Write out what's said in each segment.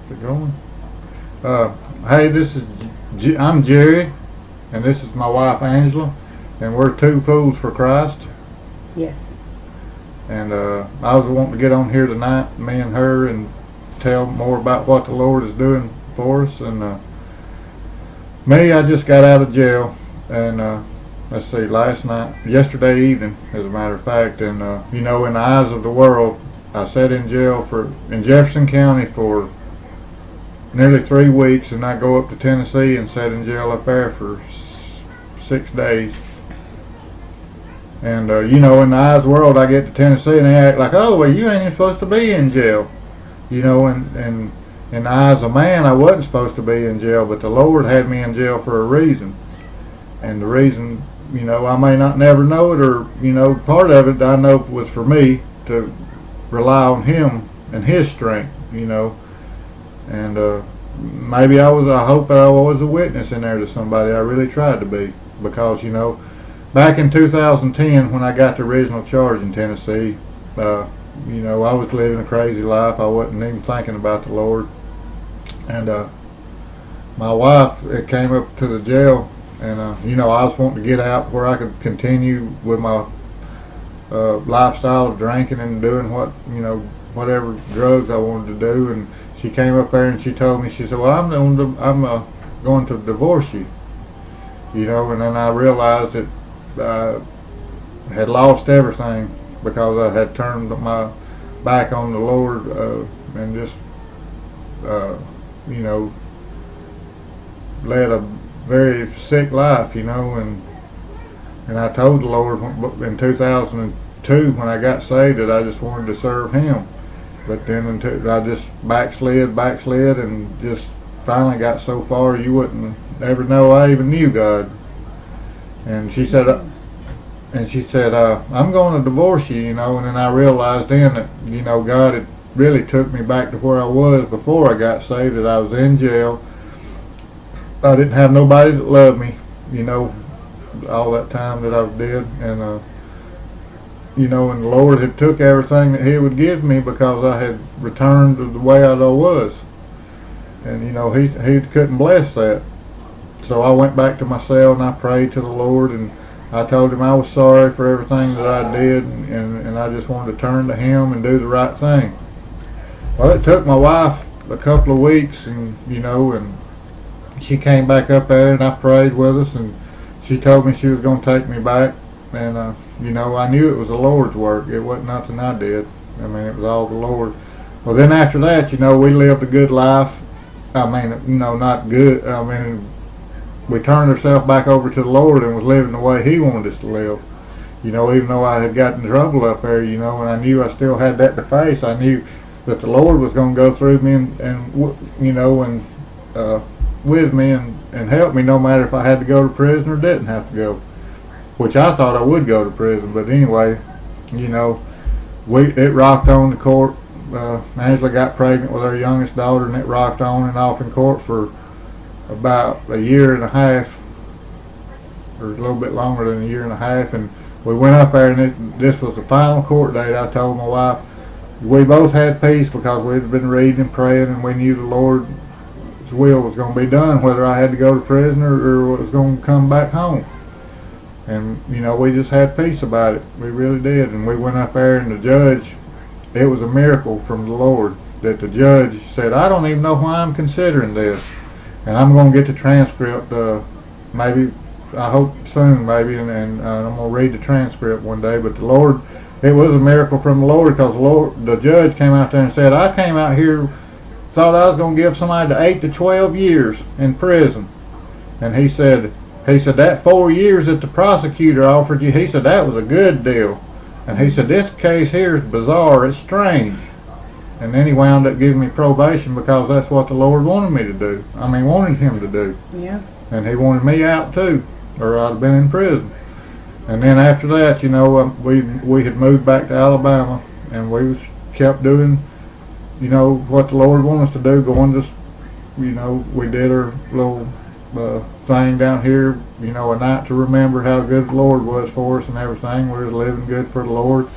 Is it going? Hey, I'm Jerry, and this is my wife Angela, and we're Two Fools for Christ. Yes. And I was wanting to get on here tonight, me and her, and tell more about what the Lord is doing for us. And I just got out of jail, and let's see, yesterday evening, as a matter of fact. And in the eyes of the world, I sat in jail in Jefferson County for nearly 3 weeks, and I go up to Tennessee and sat in jail up there for 6 days. And in the eyes of the world, I get to Tennessee and they act like, oh, well, you ain't even supposed to be in jail. And in the eyes of man, I wasn't supposed to be in jail, but the Lord had me in jail for a reason. And the reason, I may not never know it, or, part of it I know was for me to rely on Him and His strength, And maybe I hope that I was a witness in there to somebody. I really tried to be, because, back in 2010, when I got the original charge in Tennessee, I was living a crazy life. I wasn't even thinking about the Lord. And my wife came up to the jail, and I was wanting to get out where I could continue with my lifestyle of drinking and doing whatever drugs I wanted to do. And she came up there and she told me, she said, well, I'm going to divorce you. And then I realized that I had lost everything, because I had turned my back on the Lord, and just led a very sick life, and I told the Lord in 2002 when I got saved that I just wanted to serve Him. But then I just backslid, and just finally got so far you wouldn't ever know I even knew God. And she said, I'm going to divorce you, and then I realized then that, God had really took me back to where I was before I got saved, that I was in jail. I didn't have nobody that loved me, all that time that I did. And, and the Lord had took everything that He would give me, because I had returned to the way I was. And, He couldn't bless that. So I went back to my cell and I prayed to the Lord, and I told Him I was sorry for everything that I did, and I just wanted to turn to Him and do the right thing. Well, it took my wife a couple of weeks, and and she came back up there and I prayed with us, and she told me she was going to take me back. And I knew it was the Lord's work. It wasn't nothing I did. I mean, it was all the Lord. Well, then after that, we lived a good life. I mean, not good. I mean, we turned ourselves back over to the Lord and was living the way He wanted us to live. Even though I had gotten in trouble up there, and I knew I still had that to face. I knew that the Lord was going to go through me and with me and help me, no matter if I had to go to prison or didn't have to go. Which I thought I would go to prison, but anyway, it rocked on the court. Angela got pregnant with our youngest daughter, and it rocked on and off in court for about a year and a half, or a little bit longer than a year and a half. And we went up there, and this was the final court date. I told my wife, we both had peace, because we'd been reading and praying, and we knew the Lord's will was going to be done, whether I had to go to prison or was going to come back home. And we just had peace about it. We really did. And we went up there, and the judge, it was a miracle from the Lord that the judge said, I don't even know why I'm considering this. And I'm going to get the transcript, maybe, I hope soon, maybe, and I'm going to read the transcript one day. But the Lord, it was a miracle from the Lord, because the judge came out there and said, I came out here, thought I was going to give somebody to 8 to 12 years in prison. And he said that 4 years that the prosecutor offered you, he said that was a good deal. And he said, this case here is bizarre, it's strange. And then he wound up giving me probation, because that's what the Lord wanted me to do. I mean, wanted Him to do. Yeah. And He wanted me out too, or I'd have been in prison. And then after that, we had moved back to Alabama, and we kept doing, what the Lord wanted us to do, going just, we did our little thing down here, a night to remember how good the Lord was for us and everything. We were living good for the Lord.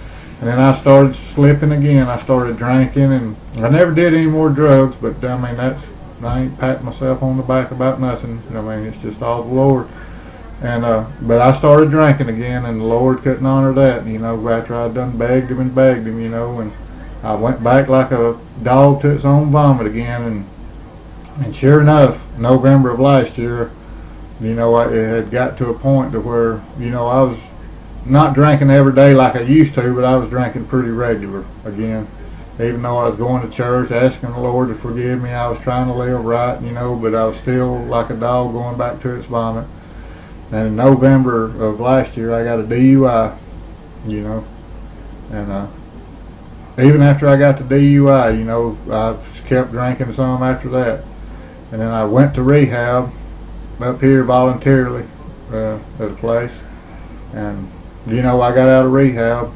And then I started slipping again. I started drinking, and I never did any more drugs. But I mean, I ain't patting myself on the back about nothing. I mean, it's just all the Lord. And but I started drinking again, and the Lord couldn't honor that. You know, after I'd done begged him, you know, and I went back like a dog to its own vomit again. And sure enough, November of last year, you know, it had got to a point to where, you know, I was not drinking every day like I used to, but I was drinking pretty regular again. Even though I was going to church, asking the Lord to forgive me, I was trying to live right, you know, but I was still like a dog going back to its vomit. And in November of last year, I got a DUI, you know, and even after I got the DUI, you know, I kept drinking some after that. And then I went to rehab up here voluntarily at a place. And, you know, I got out of rehab.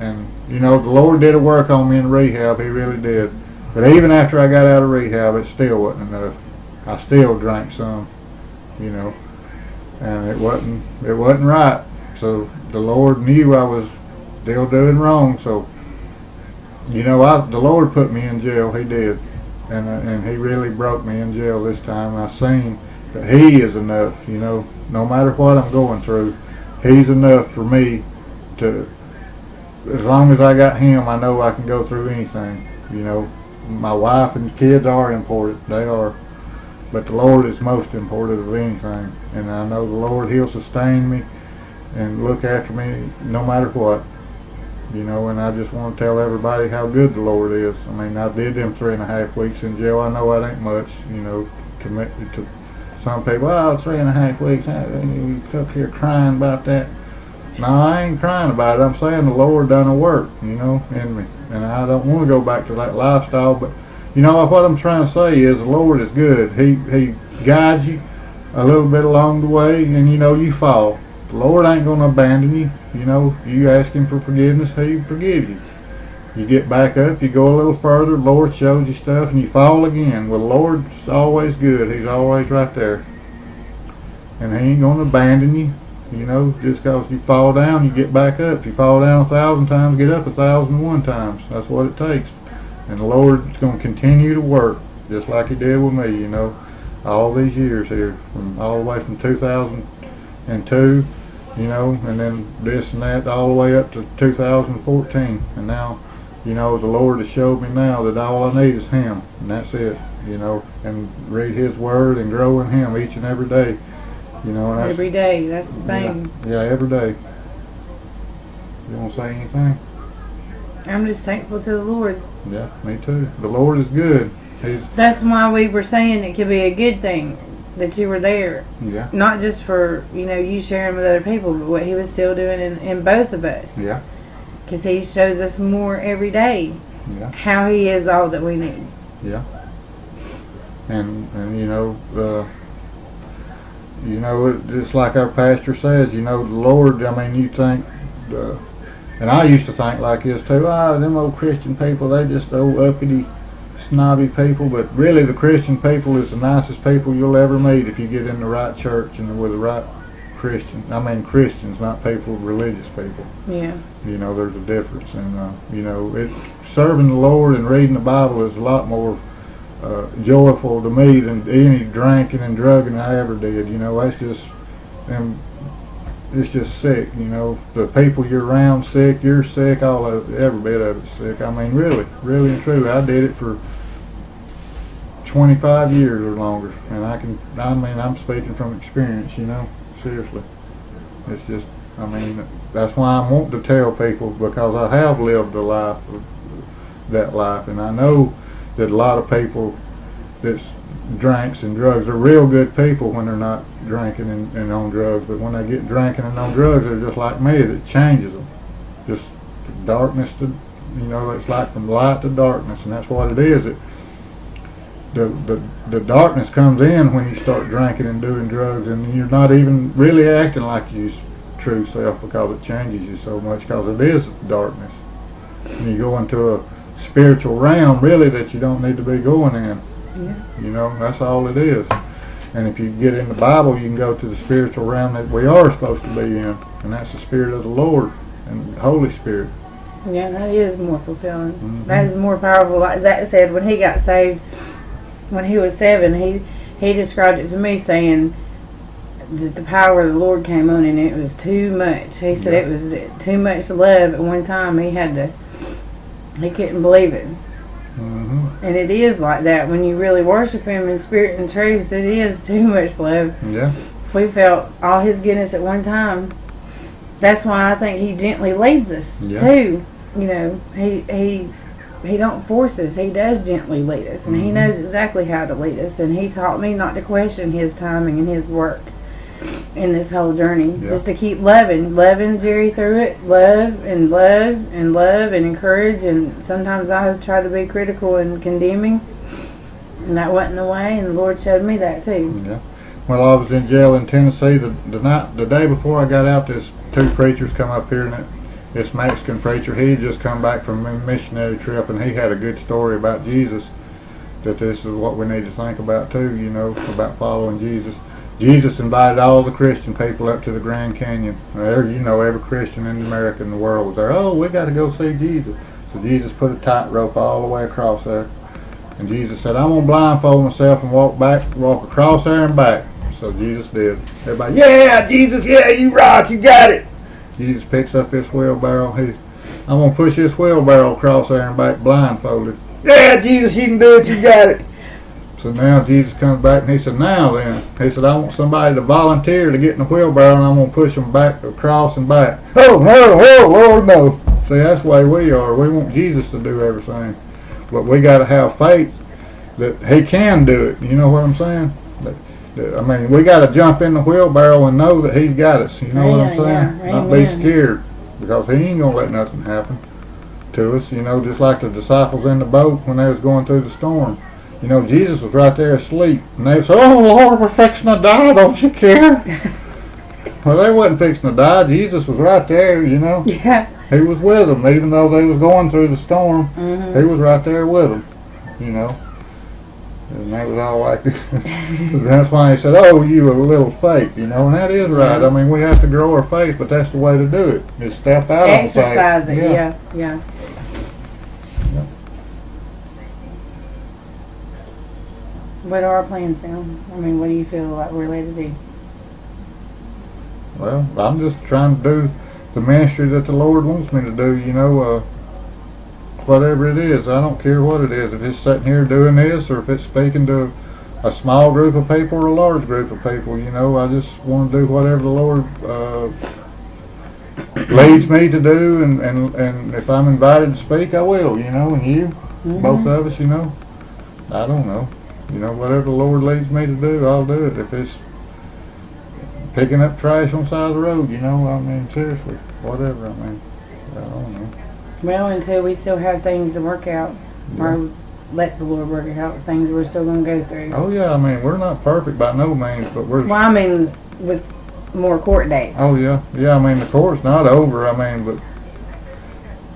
And, you know, the Lord did a work on me in rehab. He really did. But even after I got out of rehab, it still wasn't enough. I still drank some, you know. And it wasn't right. So the Lord knew I was still doing wrong. So, you know, the Lord put me in jail. He did. And he really broke me in jail this time. I seen that he is enough, you know, no matter what I'm going through, he's enough for me to, as long as I got him, I know I can go through anything, you know. My wife and kids are important, they are, but the Lord is most important of anything. And I know the Lord, he'll sustain me and look after me no matter what. You know, and I just want to tell everybody how good the Lord is. I mean, I did them 3.5 weeks in jail. I know that ain't much, you know, to some people. Oh, 3.5 weeks. You up here crying about that. No, I ain't crying about it. I'm saying the Lord done a work, you know, in me. And I don't want to go back to that lifestyle. But, you know, what I'm trying to say is the Lord is good. He guides you a little bit along the way, and, you know, you fall. The Lord ain't going to abandon you. You know, you ask him for forgiveness, he forgives you. You get back up, you go a little further, the Lord shows you stuff, and you fall again. Well, the Lord's always good. He's always right there. And he ain't going to abandon you. You know, just because you fall down, you get back up. If you fall down 1,000 times, get up 1,001 times. That's what it takes. And the Lord's going to continue to work, just like he did with me, you know, all these years here, from all the way from 2002, you know, and then this and that all the way up to 2014. And now, you know, the Lord has showed me now that all I need is him, and that's it, you know, and read his word and grow in him each and every day, you know. And every day, that's the thing. Yeah, every day. You want to say anything? I'm just thankful to the Lord. Yeah, me too. The Lord is good. That's why we were saying it could be a good thing that you were there. Yeah. Not just for, you know, you sharing with other people, but what he was still doing in both of us. Yeah. Because he shows us more every day. Yeah. How he is all that we need. Yeah. And you know, just like our pastor says, you know, the Lord, I mean, you think, and I used to think like this too, them old Christian people, they just old uppity, snobby people. But really the Christian people is the nicest people you'll ever meet if you get in the right church and with the right Christians, not people, religious people. Yeah. You know, there's a difference. And, you know, serving the Lord and reading the Bible is a lot more joyful to me than any drinking and drugging I ever did. You know, that's just, it's just sick, you know. The people you're around sick, you're sick, every bit of it's sick. I mean, really and truly, I did it for 25 years or longer, and I'm speaking from experience, you know, seriously. It's just, I mean, that's why I want to tell people, because I have lived that life, and I know that a lot of people that drinks and drugs are real good people when they're not drinking and on drugs, but when they get drinking and on drugs, they're just like me. It changes them, just from darkness to, you know, it's like from light to darkness, and that's what it is. The darkness comes in when you start drinking and doing drugs, and you're not even really acting like your true self, because it changes you so much, because it is darkness. And you go into a spiritual realm really that you don't need to be going in. Yeah. You know, that's all it is. And if you get in the Bible, you can go to the spiritual realm that we are supposed to be in, and that's the Spirit of the Lord and the Holy Spirit. Yeah, that is more fulfilling. Mm-hmm. That is more powerful. Like Zach said, when he got saved, when he was 7, he described it to me saying that the power of the Lord came on and it was too much. He said it was too much love at one time. He couldn't believe it. Mm-hmm. And it is like that when you really worship Him in spirit and truth. It is too much love. Yeah. If we felt all His goodness at one time, that's why I think He gently leads us too. You know, He don't force us. He does gently lead us, and He knows exactly how to lead us. And He taught me not to question His timing and His work in this whole journey. Just to keep loving Jerry through it, love and encourage. And sometimes I was trying to be critical and condemning, and that wasn't the way. And the Lord showed me that too. Yeah. Well, I was in jail in Tennessee the day before I got out. This 2 preachers come up here, and this Mexican preacher, he had just come back from a missionary trip, and he had a good story about Jesus. That this is what we need to think about too. You know, about following Jesus. Jesus invited all the Christian people up to the Grand Canyon. You know, every Christian in America and the world was there. Oh, we got to go see Jesus. So Jesus put a tightrope all the way across there. And Jesus said, I'm going to blindfold myself and walk across there and back. So Jesus did. Everybody, yeah, Jesus, yeah, you rock, you got it. Jesus picks up this wheelbarrow. I'm going to push this wheelbarrow across there and back blindfolded. Yeah, Jesus, you can do it, you got it. So now Jesus comes back and he said, now then, he said, I want somebody to volunteer to get in the wheelbarrow and I'm going to push them back across and back. Oh, no, Lord, no. See, that's the way we are. We want Jesus to do everything. But we got to have faith that He can do it. You know what I'm saying? I mean, we got to jump in the wheelbarrow and know that He's got us. You know what I'm saying? Yeah, not be scared, because He ain't going to let nothing happen to us. You know, just like the disciples in the boat when they was going through the storm. You know, Jesus was right there asleep. And they said, oh, Lord, we're fixing to die. Don't you care? Well, they wasn't fixing to die. Jesus was right there, you know. Yeah. He was with them. Even though they was going through the storm, He was right there with them, you know. And they was all like, that's why He said, oh, you have a little faith, you know. And that is right. I mean, we have to grow our faith, but that's the way to do it. Is step out on faith. Exercise it, yeah. What are our plans now? I mean, what do you feel like we're ready to do? Well, I'm just trying to do the ministry that the Lord wants me to do, you know, whatever it is. I don't care what it is. If it's sitting here doing this, or if it's speaking to a small group of people or a large group of people, you know, I just want to do whatever the Lord leads me to do, and if I'm invited to speak, I will, you know, and you, both of us, you know. I don't know. You know, whatever the Lord leads me to do, I'll do it. If it's picking up trash on the side of the road, you know, I mean, seriously, whatever, I mean, I don't know. Well, until we still have things to work out, or let the Lord work it out, things we're still going to go through. Oh, yeah, I mean, we're not perfect by no means, but we're... Well, I mean, with more court dates. Oh, yeah. Yeah, I mean, the court's not over, I mean, but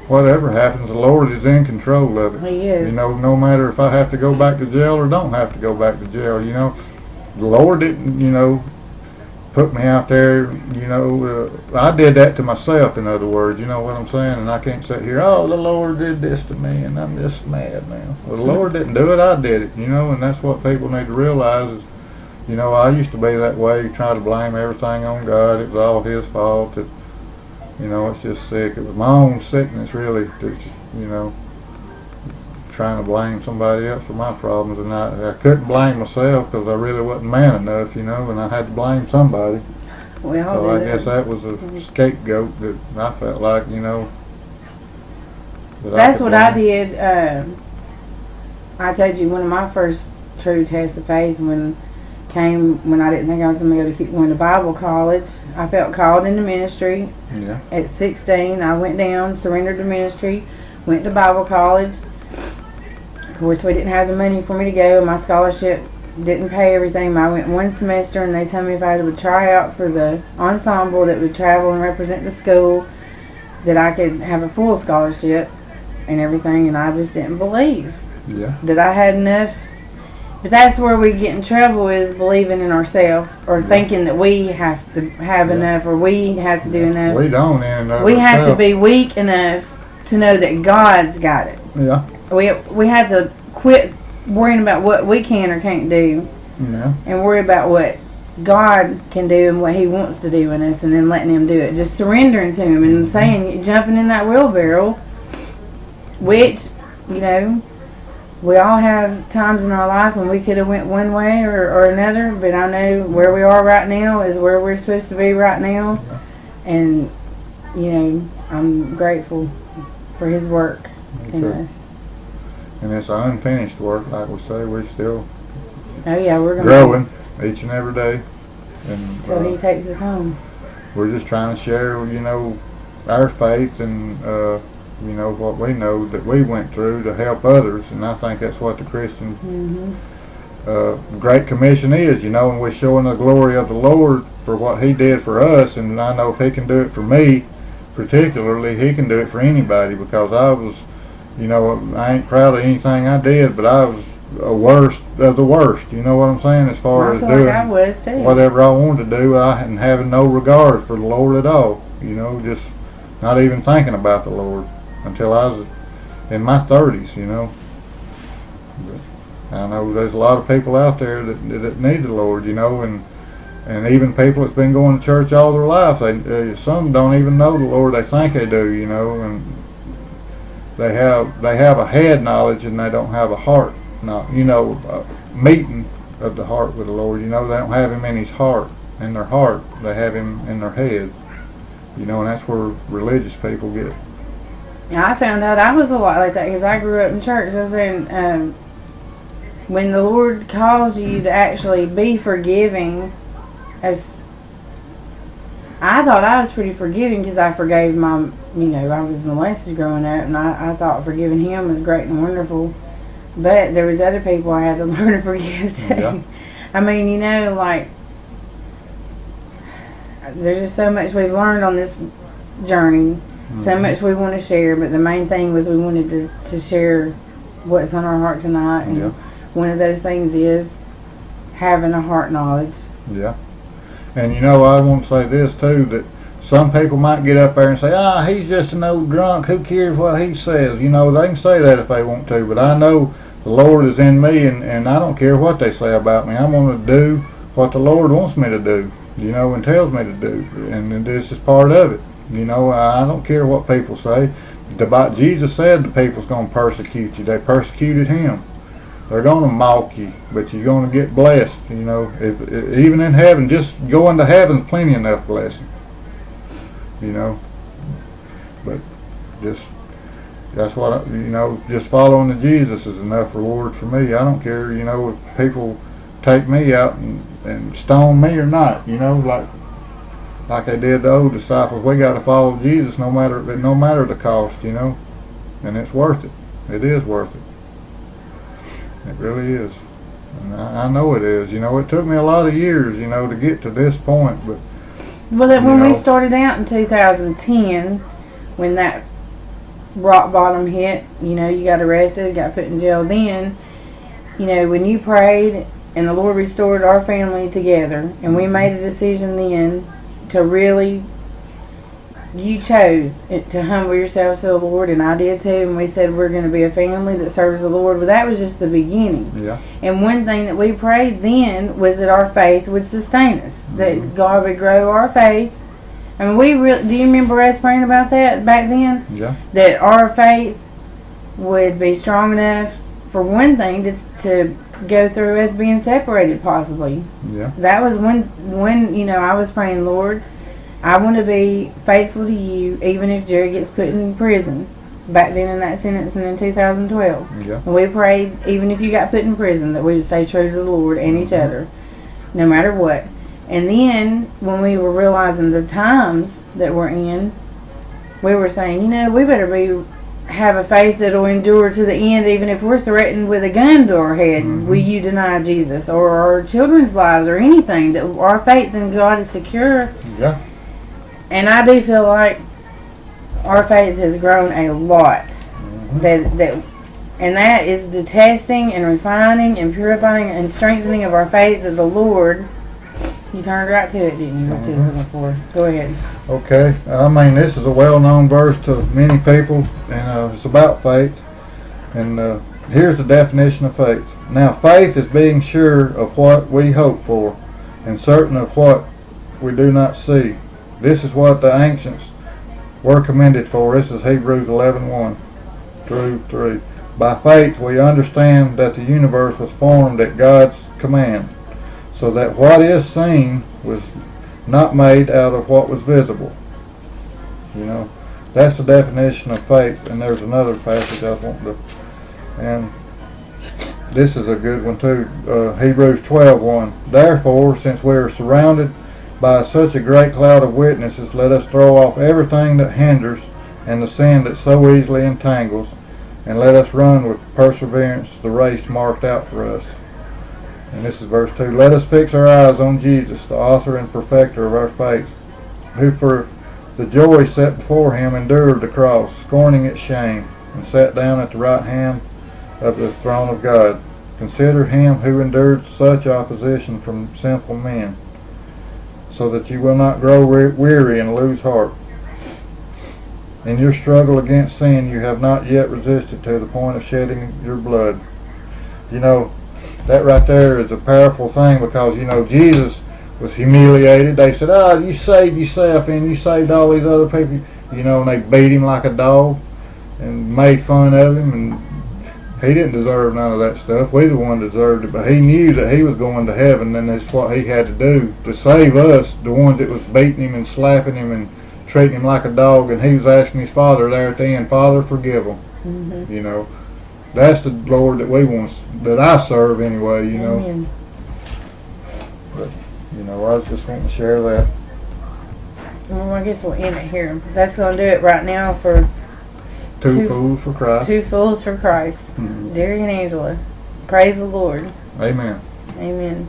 whatever happens, the Lord is in control of it. He is. You know, no matter if I have to go back to jail or don't have to go back to jail, you know. The Lord didn't, you know, put me out there, you know. I did that to myself, in other words, you know what I'm saying? And I can't sit here, oh, the Lord did this to me, and I'm just mad now. Well, the Lord didn't do it, I did it, you know, and that's what people need to realize is, you know, I used to be that way, try to blame everything on God. It was all His fault. You know, it's just sick. It was my own sickness, really, that's, you know, trying to blame somebody else for my problems. And I couldn't blame myself because I really wasn't man enough, you know, and I had to blame somebody. So I guess that was a scapegoat that I felt like, you know. That's what I did. I told you one of my first true tests of faith when I didn't think I was going to be able to keep going to Bible college. I felt called into ministry. Yeah. At 16, I went down, surrendered to ministry, went to Bible college. Of course, we didn't have the money for me to go. My scholarship didn't pay everything. I went one semester, and they told me if I would try out for the ensemble that would travel and represent the school, that I could have a full scholarship and everything, and I just didn't believe that I had enough. But that's where we get in trouble, is believing in ourselves, or thinking that we have to have enough, or we have to do enough. We don't end up. We have to be weak enough to know that God's got it. Yeah. We have to quit worrying about what we can or can't do, Yeah. and worry about what God can do and what He wants to do in us, and then letting Him do it. Just surrendering to Him and saying, jumping in that wheelbarrow, which, you know, we all have times in our life when we could have went one way or another, but I know where we are right now is where we're supposed to be right now, and, you know, I'm grateful for His work in us. And it's an unfinished work, like we say. We're still We're gonna growing each and every day, and until He takes us home. we're just trying to share, you know, our faith and you know, what we know that we went through to help others. And I think that's what the Christian Great Commission is, you know, and we're showing the glory of the Lord for what He did for us. And I know if He can do it for me particularly, He can do it for anybody, because I was, you know, I ain't proud of anything I did, but I was a worst of the worst, you know what I'm saying, as far as doing I was too. whatever I wanted to do, and having no regard for the Lord at all, you know, just not even thinking about the Lord until I was in my 30s, you know. But I know there's a lot of people out there that need the Lord, you know, and even people that's been going to church all their life, some don't even know the Lord. They think they do, you know, and they have a head knowledge and they don't have a heart, you know, meeting of the heart with the Lord. You know, they don't have Him in His heart, in their heart. They have Him in their head, you know, and that's where religious people get. I found out I was a lot like that because I grew up in church. I was saying, when the Lord calls you to actually be forgiving, as I thought I was pretty forgiving because I forgave my, you know, I was molested growing up, and I thought forgiving him was great and wonderful. But there was other people I had to learn to forgive too. Yeah. I mean, you know, like, there's just so much we've learned on this journey. So much we want to share, but the main thing was we wanted to share what's on our heart tonight, and one of those things is having a heart knowledge. Yeah. And you know, I want to say this too, that some people might get up there and say, he's just an old drunk, who cares what he says? You know, they can say that if they want to, but I know the Lord is in me, and I don't care what they say about me. I'm going to do what the Lord wants me to do, you know, and tells me to do, and this is part of it. You know, I don't care what people say. Jesus said the people's going to persecute you. They persecuted Him. They're going to mock you, but you're going to get blessed. You know, if even in heaven, just going to heaven's plenty enough blessing. You know, but that's what you know. Just following the Jesus is enough reward for me. I don't care. You know, if people take me out and stone me or not. You know, like they did the old disciples, we got to follow Jesus no matter the cost, you know, and it's worth it. It is worth it. It really is, and I know it is. You know, it took me a lot of years, you know, to get to this point, but when we started out in 2010, when that rock bottom hit, you know, you got arrested, got put in jail. Then, you know, when you prayed and the Lord restored our family together, and we made a decision then to really, you chose to humble yourself to the Lord, and I did too, and we said we're going to be a family that serves the Lord. But that was just the beginning. Yeah. And one thing that we prayed then was that our faith would sustain us, that God would grow our faith. I mean, do you remember us praying about that back then? Yeah. That our faith would be strong enough, for one thing, to go through us being separated possibly. Yeah. That was when you know, I was praying, Lord, I want to be faithful to you even if Jerry gets put in prison. Back then in that sentencing in 2012. Yeah. And we prayed, even if you got put in prison, that we would stay true to the Lord and each other, no matter what. And then when we were realizing the times that we're in, we were saying, you know, we better have a faith that will endure to the end, even if we're threatened with a gun to our head. Will you deny Jesus or our children's lives or anything? That our faith in God is secure. Yeah. And I do feel like our faith has grown a lot. And that is the testing and refining and purifying and strengthening of our faith of the Lord You turned right to it, didn't you? Which is before. Go ahead. Okay. I mean, this is a well-known verse to many people, and it's about faith. And here's the definition of faith. Now, faith is being sure of what we hope for, and certain of what we do not see. This is what the ancients were commended for. This is Hebrews 11:1 through 3. By faith we understand that the universe was formed at God's command, so that what is seen was not made out of what was visible. You know, that's the definition of faith. And there's another passage I want to, and this is a good one too. Hebrews 12:1. Therefore, since we are surrounded by such a great cloud of witnesses, let us throw off everything that hinders and the sin that so easily entangles, and let us run with perseverance the race marked out for us. And this is verse 2. Let us fix our eyes on Jesus, the author and perfecter of our faith, who for the joy set before him endured the cross, scorning its shame, and sat down at the right hand of the throne of God. Consider him who endured such opposition from sinful men, so that you will not grow weary and lose heart. In your struggle against sin, you have not yet resisted to the point of shedding your blood. You know, that right there is a powerful thing, because, you know, Jesus was humiliated. They said, you saved yourself and you saved all these other people. You know, and they beat him like a dog and made fun of him, and he didn't deserve none of that stuff. We the one deserved it, but he knew that he was going to heaven, and that's what he had to do to save us, the ones that was beating him and slapping him and treating him like a dog. And he was asking his Father there at the end, Father, forgive them. Mm-hmm. You know, that's the Lord that we want, that I serve anyway. You know. Amen. But you know, I was just wanting to share that. Well, I guess we'll end it here. That's going to do it right now for Two Fools for Christ. 2 Fools for Christ. Mm-hmm. Jerry and Angela. Praise the Lord. Amen. Amen.